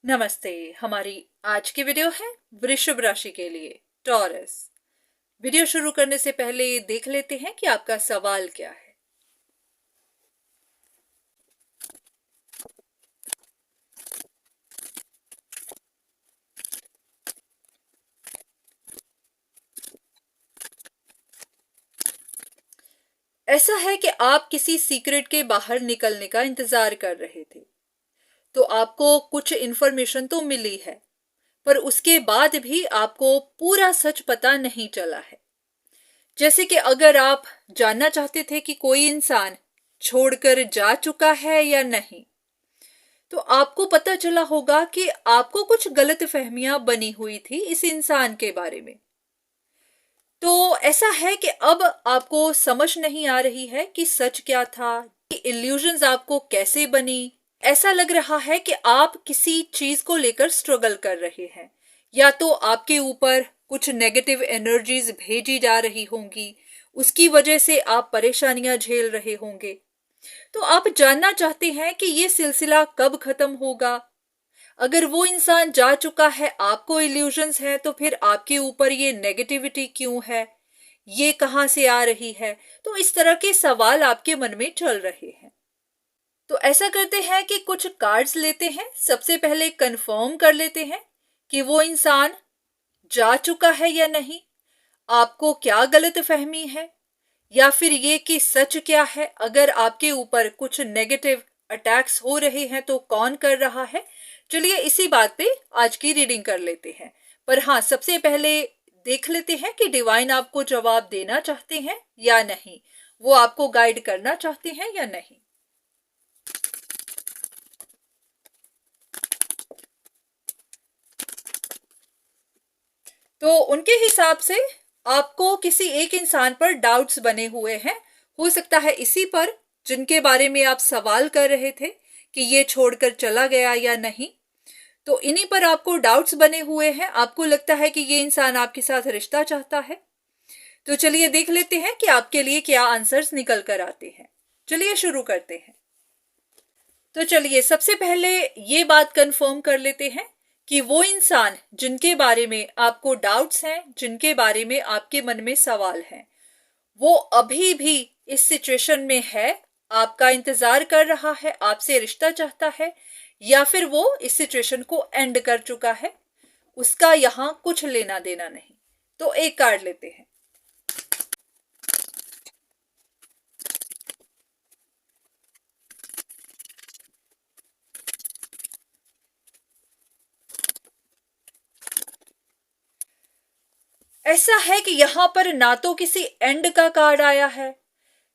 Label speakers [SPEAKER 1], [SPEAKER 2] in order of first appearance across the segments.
[SPEAKER 1] नमस्ते। हमारी आज की वीडियो है वृषभ राशि के लिए, टॉरस। वीडियो शुरू करने से पहले देख लेते हैं कि आपका सवाल क्या है। ऐसा है कि आप किसी सीक्रेट के बाहर निकलने का इंतजार कर रहे थे, तो आपको कुछ इन्फॉर्मेशन तो मिली है, पर उसके बाद भी आपको पूरा सच पता नहीं चला है। जैसे कि अगर आप जानना चाहते थे कि कोई इंसान छोड़कर जा चुका है या नहीं, तो आपको पता चला होगा कि आपको कुछ गलतफहमियां बनी हुई थी इस इंसान के बारे में। तो ऐसा है कि अब आपको समझ नहीं आ रही है कि सच क्या था, कि इल्यूजन्स आपको कैसे बनी। ऐसा लग रहा है कि आप किसी चीज को लेकर स्ट्रगल कर रहे हैं, या तो आपके ऊपर कुछ नेगेटिव एनर्जीज भेजी जा रही होंगी, उसकी वजह से आप परेशानियां झेल रहे होंगे। तो आप जानना चाहते हैं कि ये सिलसिला कब खत्म होगा। अगर वो इंसान जा चुका है, आपको इल्यूजन्स है, तो फिर आपके ऊपर ये नेगेटिविटी क्यों है, ये कहां से आ रही है। तो इस तरह के सवाल आपके मन में चल रहे हैं। तो ऐसा करते हैं कि कुछ कार्ड्स लेते हैं, सबसे पहले कंफर्म कर लेते हैं कि वो इंसान जा चुका है या नहीं, आपको क्या गलत फहमी है, या फिर ये कि सच क्या है। अगर आपके ऊपर कुछ नेगेटिव अटैक्स हो रहे हैं तो कौन कर रहा है। चलिए इसी बात पे आज की रीडिंग कर लेते हैं। पर हाँ, सबसे पहले देख लेते हैं कि डिवाइन आपको जवाब देना चाहते हैं या नहीं, वो आपको गाइड करना चाहते हैं या नहीं। तो उनके हिसाब से आपको किसी एक इंसान पर डाउट्स बने हुए हैं। हो सकता है इसी पर, जिनके बारे में आप सवाल कर रहे थे कि ये छोड़कर चला गया या नहीं। तो इन्हीं पर आपको डाउट्स बने हुए हैं। आपको लगता है कि ये इंसान आपके साथ रिश्ता चाहता है। तो चलिए देख लेते हैं कि आपके लिए क्या आंसर्स निकल कर आते हैं। चलिए शुरू करते हैं। तो चलिए सबसे पहले ये बात कंफर्म कर लेते हैं कि वो इंसान जिनके बारे में आपको डाउट्स हैं, जिनके बारे में आपके मन में सवाल हैं, वो अभी भी इस सिचुएशन में है, आपका इंतजार कर रहा है, आपसे रिश्ता चाहता है, या फिर वो इस सिचुएशन को एंड कर चुका है, उसका यहां कुछ लेना देना नहीं। तो एक कार्ड लेते हैं। ऐसा है कि यहां पर ना तो किसी एंड का कार्ड आया है,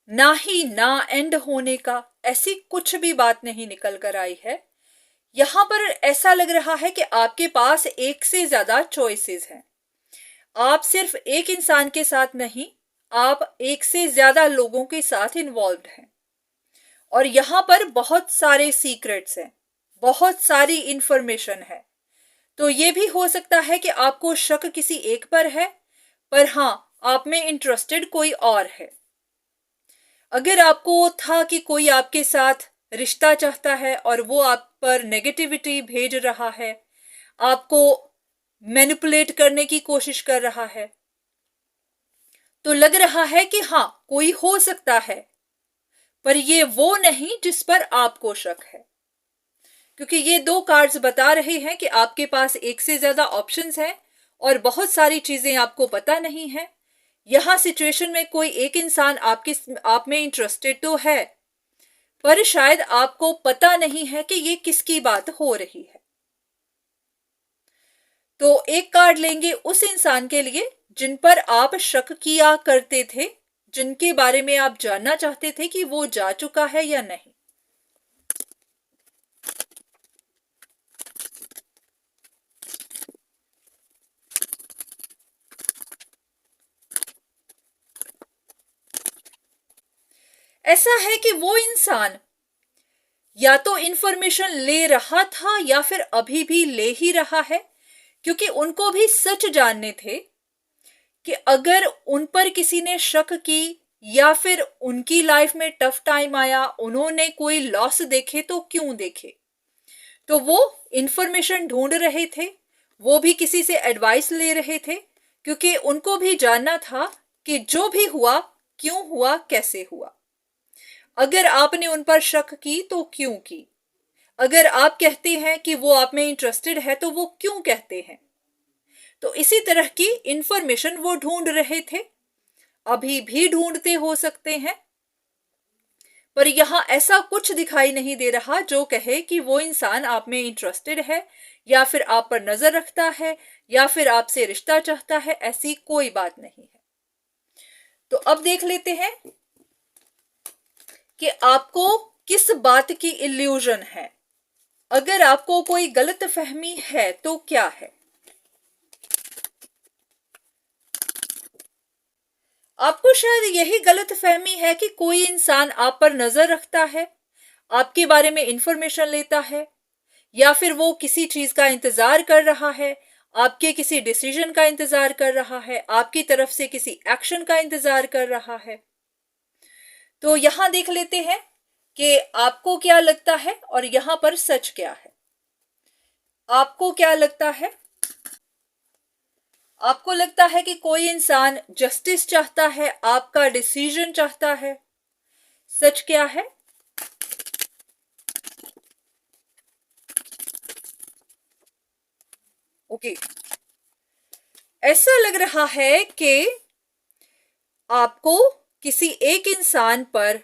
[SPEAKER 1] ना ही ना एंड होने का, ऐसी कुछ भी बात नहीं निकल कर आई है। यहां पर ऐसा लग रहा है कि आपके पास एक से ज्यादा चॉइसेस हैं। आप सिर्फ एक इंसान के साथ नहीं, आप एक से ज्यादा लोगों के साथ इन्वॉल्व हैं। और यहां पर बहुत सारे सीक्रेट्स हैं, बहुत सारी इंफॉर्मेशन है। तो ये भी हो सकता है कि आपको शक किसी एक पर है, पर हाँ, आप में इंटरेस्टेड कोई और है। अगर आपको था कि कोई आपके साथ रिश्ता चाहता है और वो आप पर नेगेटिविटी भेज रहा है, आपको मैनिपुलेट करने की कोशिश कर रहा है, तो लग रहा है कि हाँ, कोई हो सकता है, पर ये वो नहीं जिस पर आपको शक है। क्योंकि ये दो कार्ड्स बता रहे हैं कि आपके पास एक से ज्यादा ऑप्शंस हैं और बहुत सारी चीजें आपको पता नहीं है। यहां सिचुएशन में कोई एक इंसान आप में इंटरेस्टेड तो है, पर शायद आपको पता नहीं है कि ये किसकी बात हो रही है। तो एक कार्ड लेंगे उस इंसान के लिए जिन पर आप शक किया करते थे, जिनके बारे में आप जानना चाहते थे कि वो जा चुका है या नहीं। ऐसा है कि वो इंसान या तो इंफॉर्मेशन ले रहा था या फिर अभी भी ले ही रहा है, क्योंकि उनको भी सच जानने थे कि अगर उन पर किसी ने शक की या फिर उनकी लाइफ में टफ टाइम आया, उन्होंने कोई लॉस देखे तो क्यों देखे। तो वो इंफॉर्मेशन ढूंढ रहे थे, वो भी किसी से एडवाइस ले रहे थे, क्योंकि उनको भी जानना था कि जो भी हुआ, क्यों हुआ, कैसे हुआ। अगर आपने उन पर शक की तो क्यों की? अगर आप कहते हैं कि वो आप में इंटरेस्टेड है तो वो क्यों कहते हैं? तो इसी तरह की इंफॉर्मेशन वो ढूंढ रहे थे, अभी भी ढूंढते हो सकते हैं। पर यहां ऐसा कुछ दिखाई नहीं दे रहा जो कहे कि वो इंसान आप में इंटरेस्टेड है, या फिर आप पर नजर रखता है, या फिर आपसे रिश्ता चाहता है। ऐसी कोई बात नहीं है। तो अब देख लेते हैं कि आपको किस बात की इल्यूजन है। अगर आपको कोई गलत फहमी है तो क्या है? आपको शायद यही गलत फहमी है कि कोई इंसान आप पर नजर रखता है, आपके बारे में इंफॉर्मेशन लेता है, या फिर वो किसी चीज का इंतजार कर रहा है, आपके किसी डिसीजन का इंतजार कर रहा है, आपकी तरफ से किसी एक्शन का इंतजार कर रहा है। तो यहां देख लेते हैं कि आपको क्या लगता है और यहां पर सच क्या है। आपको क्या लगता है? आपको लगता है कि कोई इंसान जस्टिस चाहता है, आपका डिसीजन चाहता है। सच क्या है? ओके, ऐसा लग रहा है कि आपको किसी एक इंसान पर,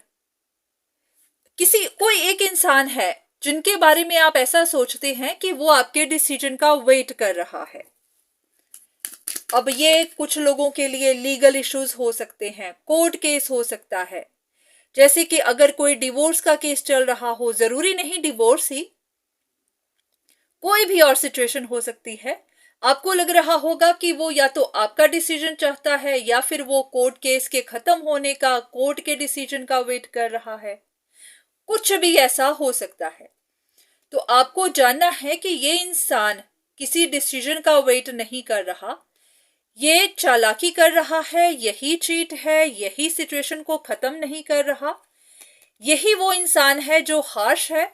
[SPEAKER 1] कोई एक इंसान है जिनके बारे में आप ऐसा सोचते हैं कि वो आपके डिसीजन का वेट कर रहा है। अब ये कुछ लोगों के लिए लीगल इश्यूज हो सकते हैं, कोर्ट केस हो सकता है। जैसे कि अगर कोई डिवोर्स का केस चल रहा हो, जरूरी नहीं डिवोर्स ही, कोई भी और सिचुएशन हो सकती है। आपको लग रहा होगा कि वो या तो आपका डिसीजन चाहता है, या फिर वो कोर्ट केस के खत्म होने का, कोर्ट के डिसीजन का वेट कर रहा है। कुछ भी ऐसा हो सकता है। तो आपको जानना है कि ये इंसान किसी डिसीजन का वेट नहीं कर रहा, ये चालाकी कर रहा है, यही चीट है, यही सिचुएशन को खत्म नहीं कर रहा। यही वो इंसान है जो हार्श है,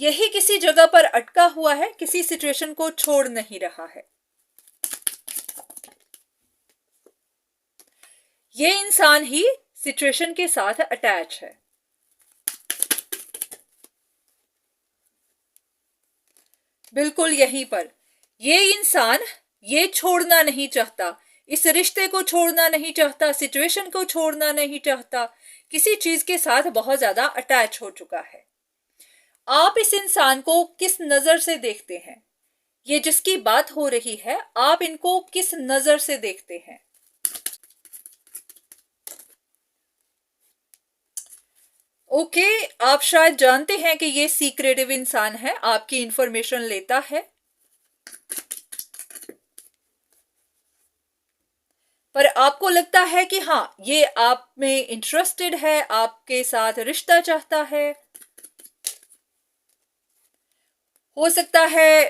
[SPEAKER 1] यही किसी जगह पर अटका हुआ है, किसी सिचुएशन को छोड़ नहीं रहा है। ये इंसान ही सिचुएशन के साथ अटैच है। बिल्कुल यहीं पर ये इंसान ये छोड़ना नहीं चाहता, इस रिश्ते को छोड़ना नहीं चाहता, सिचुएशन को छोड़ना नहीं चाहता, किसी चीज के साथ बहुत ज्यादा अटैच हो चुका है। आप इस इंसान को किस नजर से देखते हैं? ये जिसकी बात हो रही है, आप इनको किस नजर से देखते हैं? ओके, आप शायद जानते हैं कि ये सीक्रेटिव इंसान है, आपकी इंफॉर्मेशन लेता है, पर आपको लगता है कि हाँ, ये आप में इंटरेस्टेड है, आपके साथ रिश्ता चाहता है। हो सकता है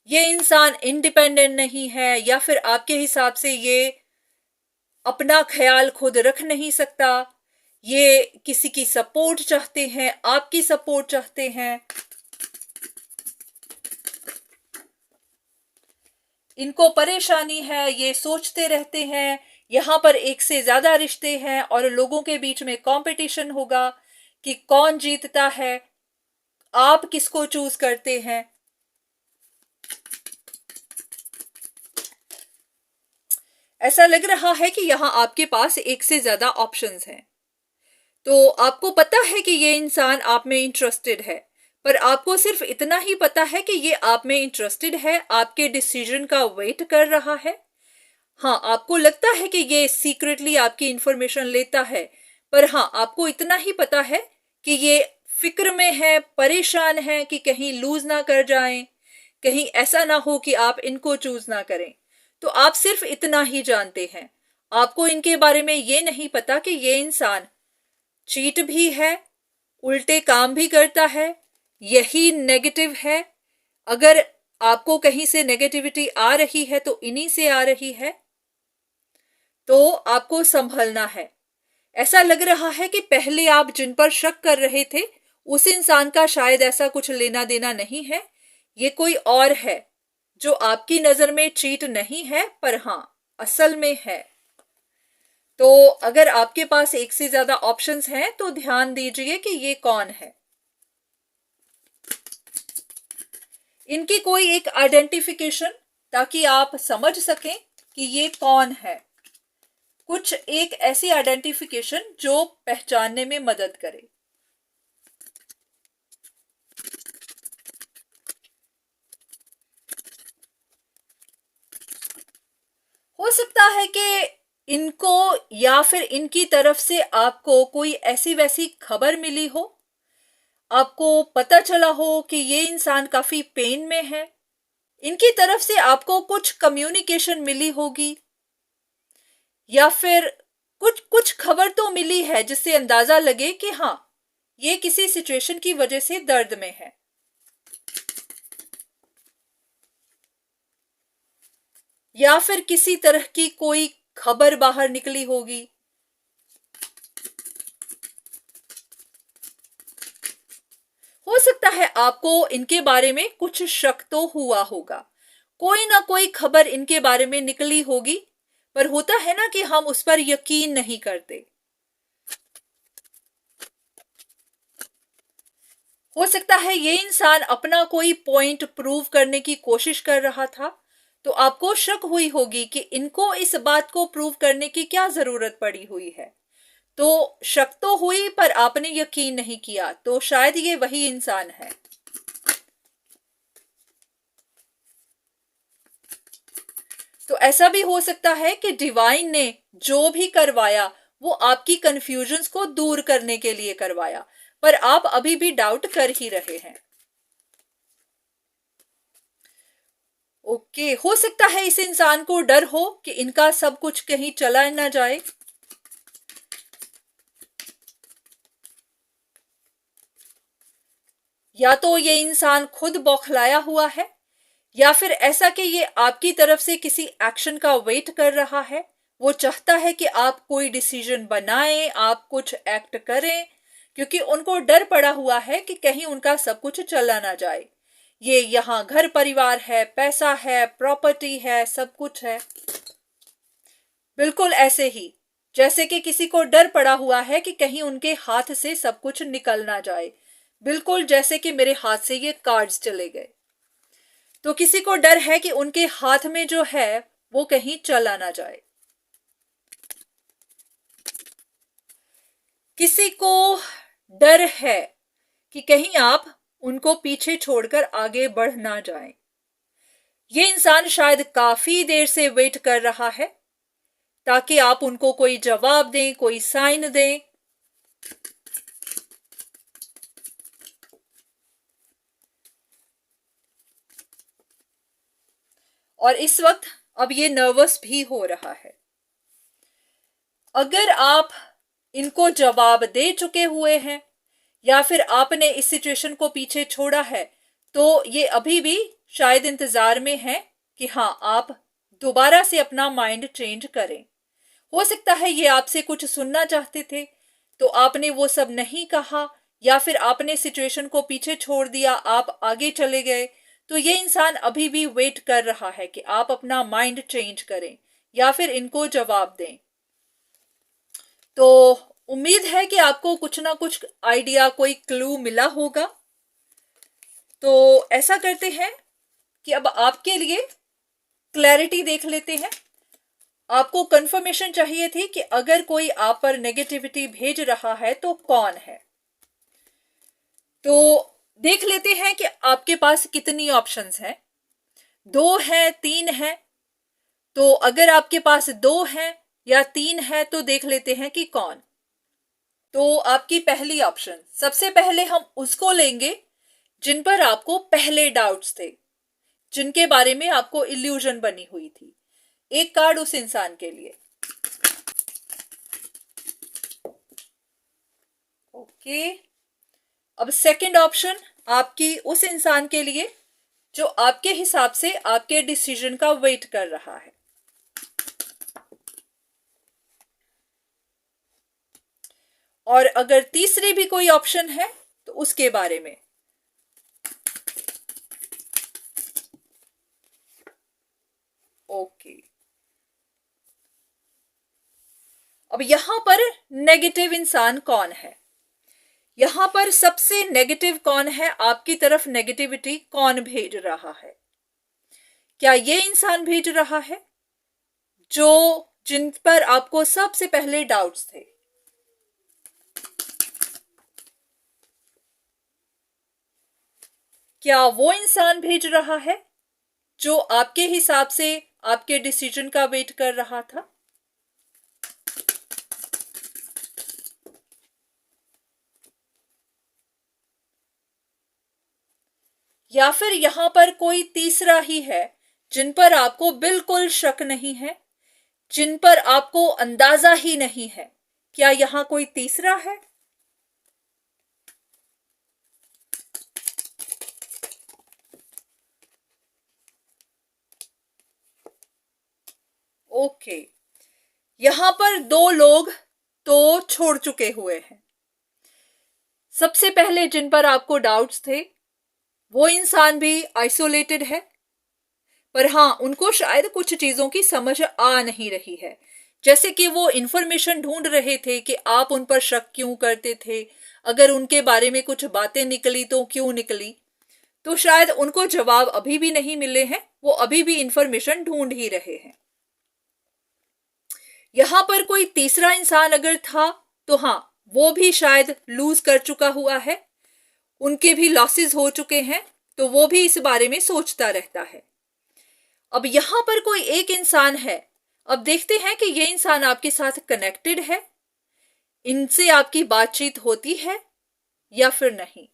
[SPEAKER 1] ये इंसान इंडिपेंडेंट नहीं है, या फिर आपके हिसाब से ये अपना ख्याल खुद रख नहीं सकता, ये किसी की सपोर्ट चाहते हैं, आपकी सपोर्ट चाहते हैं। इनको परेशानी है, ये सोचते रहते हैं यहां पर एक से ज्यादा रिश्ते हैं और लोगों के बीच में कंपटीशन होगा कि कौन जीतता है, आप किसको चूज करते हैं। ऐसा लग रहा है कि यहां आपके पास एक से ज्यादा ऑप्शंस हैं। तो आपको पता है कि ये इंसान आप में इंटरेस्टेड है, पर आपको सिर्फ इतना ही पता है कि ये आप में इंटरेस्टेड है, आपके डिसीजन का वेट कर रहा है। हाँ, आपको लगता है कि ये सीक्रेटली आपकी इंफॉर्मेशन लेता है, पर हाँ, आपको इतना ही पता है कि ये फिक्र में है, परेशान है कि कहीं लूज ना कर जाएं, कहीं ऐसा ना हो कि आप इनको चूज ना करें। तो आप सिर्फ इतना ही जानते हैं, आपको इनके बारे में ये नहीं पता कि ये इंसान चीट भी है, उल्टे काम भी करता है, यही नेगेटिव है। अगर आपको कहीं से नेगेटिविटी आ रही है तो इन्हीं से आ रही है। तो आपको संभलना है। ऐसा लग रहा है कि पहले आप जिन पर शक कर रहे थे उस इंसान का शायद ऐसा कुछ लेना देना नहीं है, ये कोई और है जो आपकी नजर में चीट नहीं है पर हाँ असल में है। तो अगर आपके पास एक से ज्यादा ऑप्शंस हैं तो ध्यान दीजिए कि ये कौन है। इनकी कोई एक आइडेंटिफिकेशन, ताकि आप समझ सकें कि ये कौन है। कुछ एक ऐसी आइडेंटिफिकेशन जो पहचानने में मदद करे। हो सकता है कि इनको या फिर इनकी तरफ से आपको कोई ऐसी वैसी खबर मिली हो, आपको पता चला हो कि ये इंसान काफी पेन में है, इनकी तरफ से आपको कुछ कम्युनिकेशन मिली होगी, या फिर कुछ कुछ खबर तो मिली है जिससे अंदाजा लगे कि हाँ ये किसी सिचुएशन की वजह से दर्द में है। या फिर किसी तरह की कोई खबर बाहर निकली होगी। हो सकता है आपको इनके बारे में कुछ शक तो हुआ होगा, कोई ना कोई खबर इनके बारे में निकली होगी, पर होता है ना कि हम उस पर यकीन नहीं करते। हो सकता है ये इंसान अपना कोई पॉइंट प्रूव करने की कोशिश कर रहा था, तो आपको शक हुई होगी कि इनको इस बात को प्रूव करने की क्या जरूरत पड़ी हुई है। तो शक तो हुई पर आपने यकीन नहीं किया, तो शायद ये वही इंसान है। तो ऐसा भी हो सकता है कि डिवाइन ने जो भी करवाया वो आपकी कंफ्यूजन्स को दूर करने के लिए करवाया, पर आप अभी भी डाउट कर ही रहे हैं। ओके, हो सकता है इस इंसान को डर हो कि इनका सब कुछ कहीं चला ना जाए। या तो ये इंसान खुद बौखलाया हुआ है, या फिर ऐसा कि ये आपकी तरफ से किसी एक्शन का वेट कर रहा है। वो चाहता है कि आप कोई डिसीजन बनाएं, आप कुछ एक्ट करें, क्योंकि उनको डर पड़ा हुआ है कि कहीं उनका सब कुछ चला ना जाए। ये यहाँ घर परिवार है, पैसा है, प्रॉपर्टी है, सब कुछ है। बिल्कुल ऐसे ही जैसे कि किसी को डर पड़ा हुआ है कि कहीं उनके हाथ से सब कुछ निकल ना जाए, बिल्कुल जैसे कि मेरे हाथ से ये कार्ड्स चले गए। तो किसी को डर है कि उनके हाथ में जो है वो कहीं चला ना जाए। किसी को डर है कि कहीं आप उनको पीछे छोड़कर आगे बढ़ ना जाएं। ये इंसान शायद काफी देर से वेट कर रहा है ताकि आप उनको कोई जवाब दें, कोई साइन दें। और इस वक्त अब ये नर्वस भी हो रहा है। अगर आप इनको जवाब दे चुके हुए हैं या फिर आपने इस सिचुएशन को पीछे छोड़ा है, तो ये अभी भी शायद इंतजार में है कि हाँ आप दोबारा से अपना माइंड चेंज करें। हो सकता है ये आपसे कुछ सुनना चाहते थे तो आपने वो सब नहीं कहा, या फिर आपने सिचुएशन को पीछे छोड़ दिया, आप आगे चले गए। तो ये इंसान अभी भी वेट कर रहा है कि आप अपना माइंड चेंज करें या फिर इनको जवाब दें। तो उम्मीद है कि आपको कुछ ना कुछ आइडिया, कोई क्लू मिला होगा। तो ऐसा करते हैं कि अब आपके लिए क्लैरिटी देख लेते हैं। आपको कंफर्मेशन चाहिए थी कि अगर कोई आप पर नेगेटिविटी भेज रहा है तो कौन है। तो देख लेते हैं कि आपके पास कितनी ऑप्शंस हैं। 2 है, 3 है। तो अगर आपके पास 2 है या 3 है तो देख लेते हैं कि कौन। तो आपकी पहली ऑप्शन, सबसे पहले हम उसको लेंगे जिन पर आपको पहले डाउट्स थे, जिनके बारे में आपको इल्यूजन बनी हुई थी। एक कार्ड उस इंसान के लिए। ओके, अब सेकंड ऑप्शन आपकी उस इंसान के लिए जो आपके हिसाब से आपके डिसीजन का वेट कर रहा है। और अगर तीसरी भी कोई ऑप्शन है तो उसके बारे में। ओके, अब यहां पर नेगेटिव इंसान कौन है? यहां पर सबसे नेगेटिव कौन है? आपकी तरफ नेगेटिविटी कौन भेज रहा है? क्या ये इंसान भेज रहा है जो जिन पर आपको सबसे पहले डाउट्स थे? क्या वो इंसान भेज रहा है जो आपके हिसाब से आपके डिसीजन का वेट कर रहा था? या फिर यहां पर कोई तीसरा ही है जिन पर आपको बिल्कुल शक नहीं है, जिन पर आपको अंदाजा ही नहीं है? क्या यहां कोई तीसरा है? ओके, यहां पर दो लोग तो छोड़ चुके हुए हैं। सबसे पहले जिन पर आपको डाउट्स थे वो इंसान भी आइसोलेटेड है, पर हाँ, उनको शायद कुछ चीजों की समझ आ नहीं रही है। जैसे कि वो इंफॉर्मेशन ढूंढ रहे थे कि आप उन पर शक क्यों करते थे, अगर उनके बारे में कुछ बातें निकली तो क्यों निकली। तो शायद उनको जवाब अभी भी नहीं मिले हैं, वो अभी भी इंफॉर्मेशन ढूंढ ही रहे हैं। यहां पर कोई तीसरा इंसान अगर था तो हाँ, वो भी शायद लूज कर चुका हुआ है, उनके भी लॉसेस हो चुके हैं, तो वो भी इस बारे में सोचता रहता है। अब यहां पर कोई एक इंसान है, अब देखते हैं कि ये इंसान आपके साथ कनेक्टेड है, इनसे आपकी बातचीत होती है या फिर नहीं।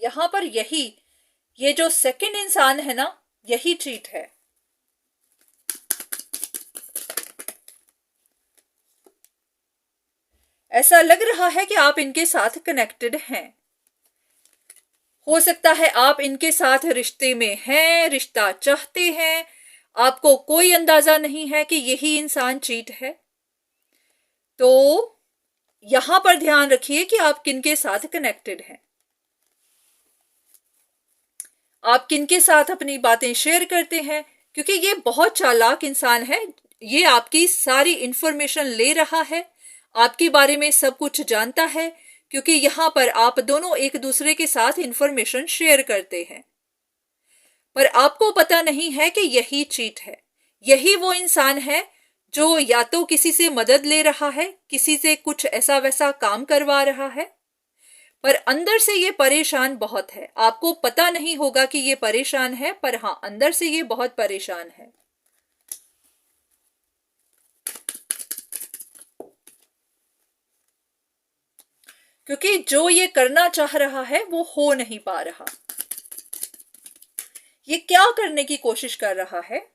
[SPEAKER 1] यहां पर ये जो सेकंड इंसान है ना, यही चीट है। ऐसा लग रहा है कि आप इनके साथ कनेक्टेड हैं। हो सकता है आप इनके साथ रिश्ते में हैं, रिश्ता चाहते हैं, आपको कोई अंदाजा नहीं है कि यही इंसान चीट है। तो यहां पर ध्यान रखिए कि आप किनके साथ कनेक्टेड हैं, आप किनके साथ अपनी बातें शेयर करते हैं, क्योंकि ये बहुत चालाक इंसान है। ये आपकी सारी इंफॉर्मेशन ले रहा है, आपके बारे में सब कुछ जानता है, क्योंकि यहां पर आप दोनों एक दूसरे के साथ इंफॉर्मेशन शेयर करते हैं। पर आपको पता नहीं है कि यही चीट है। यही वो इंसान है जो या तो किसी से मदद ले रहा है, किसी से कुछ ऐसा वैसा काम करवा रहा है, पर अंदर से ये परेशान बहुत है। आपको पता नहीं होगा कि ये परेशान है, पर हाँ, अंदर से ये बहुत परेशान है। क्योंकि जो ये करना चाह रहा है वो हो नहीं पा रहा। ये क्या करने की कोशिश कर रहा है?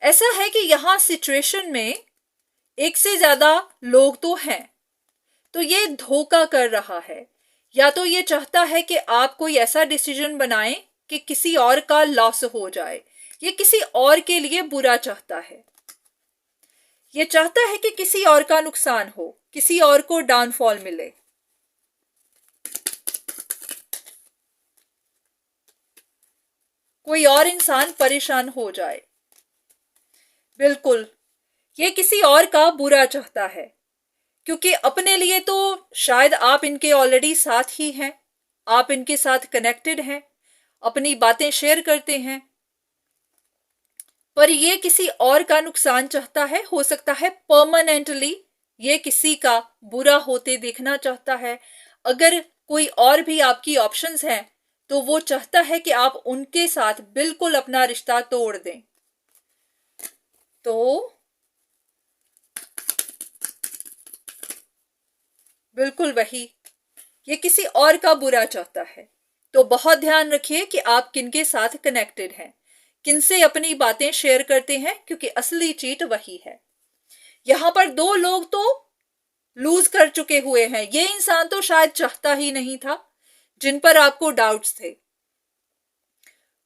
[SPEAKER 1] ऐसा है कि यहां सिचुएशन में एक से ज्यादा लोग तो हैं, तो ये धोखा कर रहा है। या तो ये चाहता है कि आप कोई ऐसा डिसीजन बनाएं कि किसी और का लॉस हो जाए, ये किसी और के लिए बुरा चाहता है। ये चाहता है कि किसी और का नुकसान हो, किसी और को डाउनफॉल मिले। कोई और इंसान परेशान हो जाए। बिल्कुल, ये किसी और का बुरा चाहता है, क्योंकि अपने लिए तो शायद आप इनके ऑलरेडी साथ ही हैं, आप इनके साथ कनेक्टेड हैं, अपनी बातें शेयर करते हैं, पर ये किसी और का नुकसान चाहता है। हो सकता है परमानेंटली ये किसी का बुरा होते देखना चाहता है। अगर कोई और भी आपकी ऑप्शंस हैं तो वो चाहता है कि आप उनके साथ बिल्कुल अपना रिश्ता तोड़ दें। तो बिल्कुल वही, ये किसी और का बुरा चाहता है। तो बहुत ध्यान रखिए कि आप किनके साथ कनेक्टेड हैं, किनसे अपनी बातें शेयर करते हैं, क्योंकि असली चीट वही है। यहां पर दो लोग तो लूज कर चुके हुए हैं। ये इंसान तो शायद चाहता ही नहीं था, जिन पर आपको डाउट्स थे।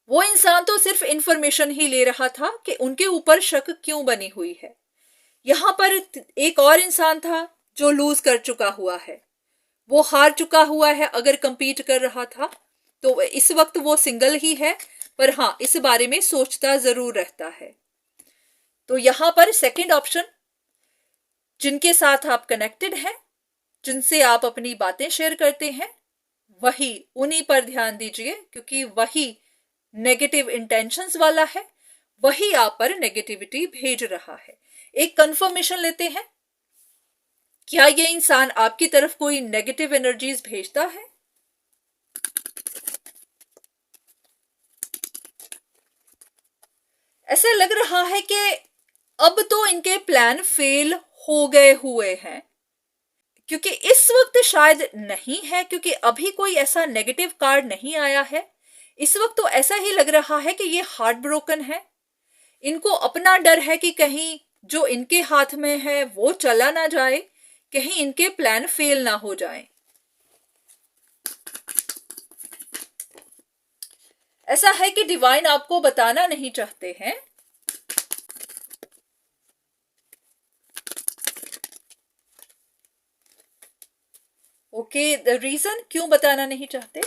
[SPEAKER 1] वो इंसान तो सिर्फ इंफॉर्मेशन ही ले रहा था कि उनके ऊपर शक क्यों बनी हुई है। यहां पर एक और इंसान था जो लूज कर चुका हुआ है, वो हार चुका हुआ है। अगर कंपीट कर रहा था तो इस वक्त वो सिंगल ही है, पर हाँ, इस बारे में सोचता जरूर रहता है। तो यहां पर सेकंड ऑप्शन, जिनके साथ आप कनेक्टेड हैं, जिनसे आप अपनी बातें शेयर करते हैं, वही, उन्हीं पर ध्यान दीजिए, क्योंकि वही नेगेटिव इंटेंशंस वाला है, वही आप पर नेगेटिविटी भेज रहा है। एक कंफर्मेशन लेते हैं, क्या ये इंसान आपकी तरफ कोई नेगेटिव एनर्जीज भेजता है? ऐसा लग रहा है कि अब तो इनके प्लान फेल हो गए हुए हैं, क्योंकि इस वक्त शायद नहीं है, क्योंकि अभी कोई ऐसा नेगेटिव कार्ड नहीं आया है। इस वक्त तो ऐसा ही लग रहा है कि ये हार्ट ब्रोकन है। इनको अपना डर है कि कहीं जो इनके हाथ में है वो चला ना जाए, कहीं इनके प्लान फेल ना हो जाए। ऐसा है कि डिवाइन आपको बताना नहीं चाहते हैं। ओके, द रीजन क्यों बताना नहीं चाहते?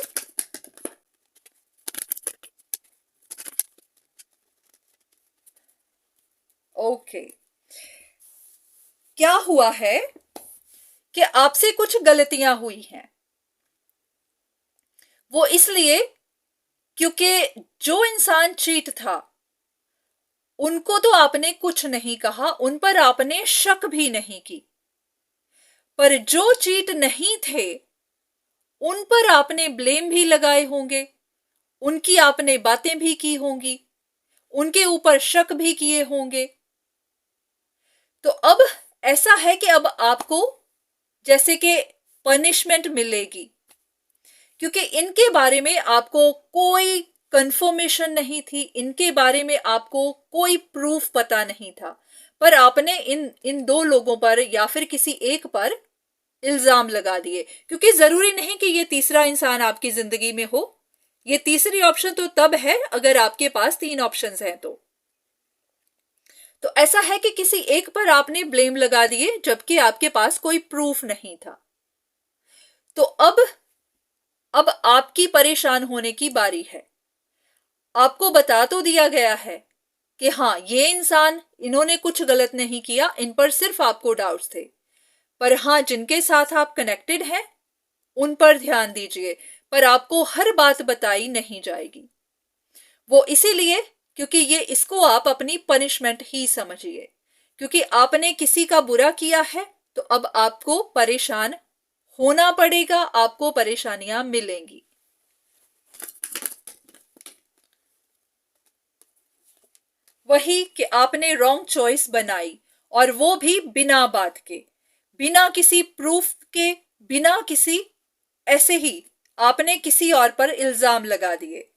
[SPEAKER 1] ओके, क्या हुआ है कि आपसे कुछ गलतियां हुई हैं। वो इसलिए क्योंकि जो इंसान चीट था, उनको तो आपने कुछ नहीं कहा, उन पर आपने शक भी नहीं की, पर जो चीट नहीं थे उन पर आपने ब्लेम भी लगाए होंगे, उनकी आपने बातें भी की होंगी, उनके ऊपर शक भी किए होंगे। तो अब ऐसा है कि अब आपको जैसे कि पनिशमेंट मिलेगी, क्योंकि इनके बारे में आपको कोई कंफर्मेशन नहीं थी, इनके बारे में आपको कोई प्रूफ पता नहीं था, पर आपने इन इन दो लोगों पर या फिर किसी एक पर इल्जाम लगा दिए। क्योंकि जरूरी नहीं कि ये तीसरा इंसान आपकी जिंदगी में हो, ये तीसरी ऑप्शन तो तब है अगर आपके पास तीन ऑप्शंस हैं। तो ऐसा है कि किसी एक पर आपने ब्लेम लगा दिए जबकि आपके पास कोई प्रूफ नहीं था। तो अब आपकी परेशान होने की बारी है। आपको बता तो दिया गया है कि हाँ, ये इंसान, इन्होंने कुछ गलत नहीं किया, इन पर सिर्फ आपको डाउट्स थे, पर हाँ, जिनके साथ आप कनेक्टेड हैं उन पर ध्यान दीजिए। पर आपको हर बात बताई नहीं जाएगी, वो इसीलिए क्योंकि ये इसको आप अपनी पनिशमेंट ही समझिए, क्योंकि आपने किसी का बुरा किया है तो अब आपको परेशान होना पड़ेगा, आपको परेशानियां मिलेंगी। वही कि आपने रॉन्ग चॉइस बनाई, और वो भी बिना बात के, बिना किसी प्रूफ के, बिना किसी, ऐसे ही आपने किसी और पर इल्जाम लगा दिए।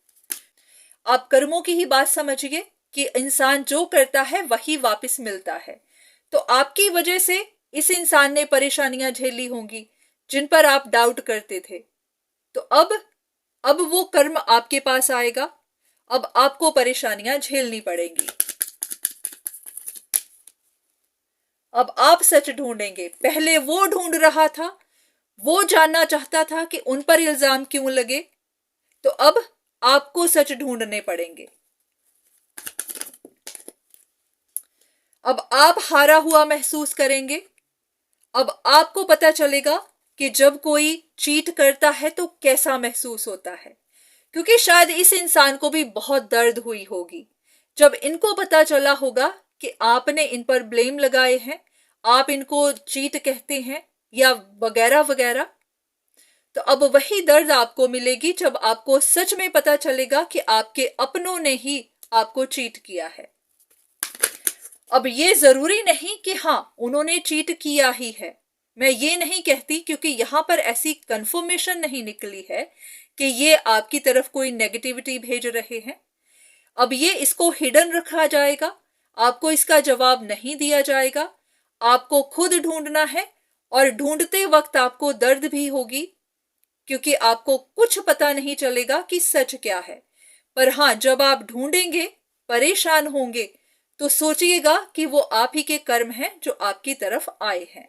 [SPEAKER 1] आप कर्मों की ही बात समझिए कि इंसान जो करता है वही वापस मिलता है। तो आपकी वजह से इस इंसान ने परेशानियां झेली होंगी जिन पर आप डाउट करते थे। तो अब वो कर्म आपके पास आएगा, अब आपको परेशानियां झेलनी पड़ेंगी। अब आप सच ढूंढेंगे। पहले वो ढूंढ रहा था, वो जानना चाहता था कि उन पर इल्जाम क्यों लगे, तो अब आपको सच ढूंढने पड़ेंगे। अब आप हारा हुआ महसूस करेंगे। अब आपको पता चलेगा कि जब कोई चीट करता है तो कैसा महसूस होता है, क्योंकि शायद इस इंसान को भी बहुत दर्द हुई होगी जब इनको पता चला होगा कि आपने इन पर ब्लेम लगाए हैं, आप इनको चीट कहते हैं या वगैरह वगैरह। तो अब वही दर्द आपको मिलेगी जब आपको सच में पता चलेगा कि आपके अपनों ने ही आपको चीट किया है। अब ये जरूरी नहीं कि हाँ, उन्होंने चीट किया ही है, मैं ये नहीं कहती, क्योंकि यहां पर ऐसी कंफर्मेशन नहीं निकली है कि ये आपकी तरफ कोई नेगेटिविटी भेज रहे हैं। अब ये इसको हिडन रखा जाएगा, आपको इसका जवाब नहीं दिया जाएगा, आपको खुद ढूंढना है। और ढूंढते वक्त आपको दर्द भी होगी, क्योंकि आपको कुछ पता नहीं चलेगा कि सच क्या है। पर हाँ, जब आप ढूंढेंगे, परेशान होंगे, तो सोचिएगा कि वो आप ही के कर्म हैं जो आपकी तरफ आए हैं।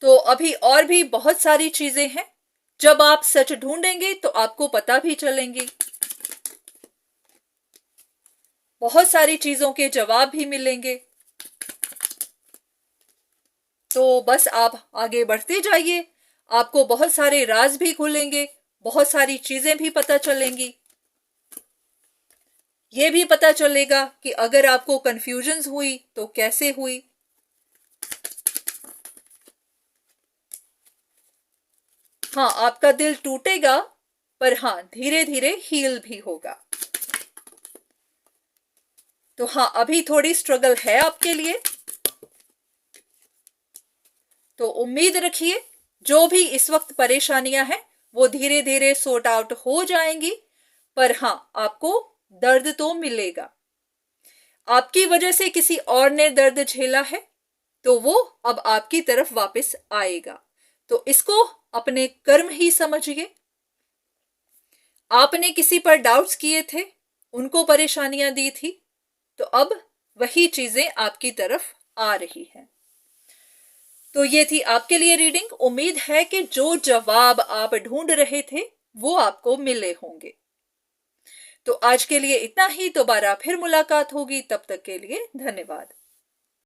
[SPEAKER 1] तो अभी और भी बहुत सारी चीजें हैं। जब आप सच ढूंढेंगे तो आपको पता भी चलेंगी, बहुत सारी चीजों के जवाब भी मिलेंगे। तो बस आप आगे बढ़ते जाइए, आपको बहुत सारे राज भी खुलेंगे, बहुत सारी चीजें भी पता चलेंगी। ये भी पता चलेगा कि अगर आपको कंफ्यूजन्स हुई तो कैसे हुई। हाँ, आपका दिल टूटेगा, पर हाँ, धीरे धीरे हील भी होगा। तो हाँ, अभी थोड़ी स्ट्रगल है आपके लिए, तो उम्मीद रखिए जो भी इस वक्त परेशानियां हैं वो धीरे धीरे सॉर्ट आउट हो जाएंगी। पर हाँ, आपको दर्द तो मिलेगा। आपकी वजह से किसी और ने दर्द झेला है, तो वो अब आपकी तरफ वापस आएगा। तो इसको अपने कर्म ही समझिए। आपने किसी पर डाउट्स किए थे, उनको परेशानियां दी थी, तो अब वही चीजें आपकी तरफ आ रही हैं। तो ये थी आपके लिए रीडिंग। उम्मीद है कि जो जवाब आप ढूंढ रहे थे वो आपको मिले होंगे। तो आज के लिए इतना ही, दोबारा फिर मुलाकात होगी, तब तक के लिए धन्यवाद।